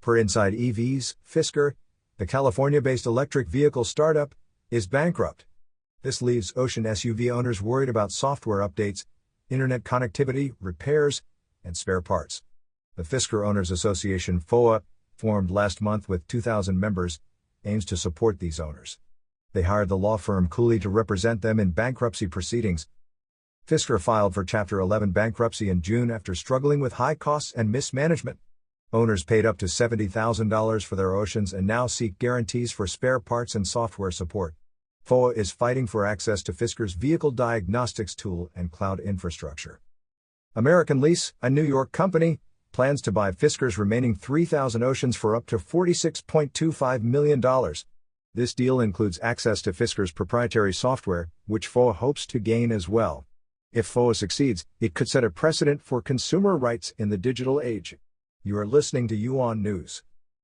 Per Inside EVs, Fisker, the California-based electric vehicle startup, is bankrupt. This leaves Ocean SUV owners worried about software updates, internet connectivity, repairs, and spare parts. The Fisker Owners Association FOA, formed last month with 2,000 members, aims to support these owners. They hired the law firm Cooley to represent them in bankruptcy proceedings. Fisker filed for Chapter 11 bankruptcy in June after struggling with high costs and mismanagement. Owners paid up to $70,000 for their Oceans and now seek guarantees for spare parts and software support. FOA is fighting for access to Fisker's vehicle diagnostics tool and cloud infrastructure. American Lease, a New York company, plans to buy Fisker's remaining 3,000 Oceans for up to $46.25 million. This deal includes access to Fisker's proprietary software, which FOA hopes to gain as well. If FOA succeeds, it could set a precedent for consumer rights in the digital age. You are listening to UON News.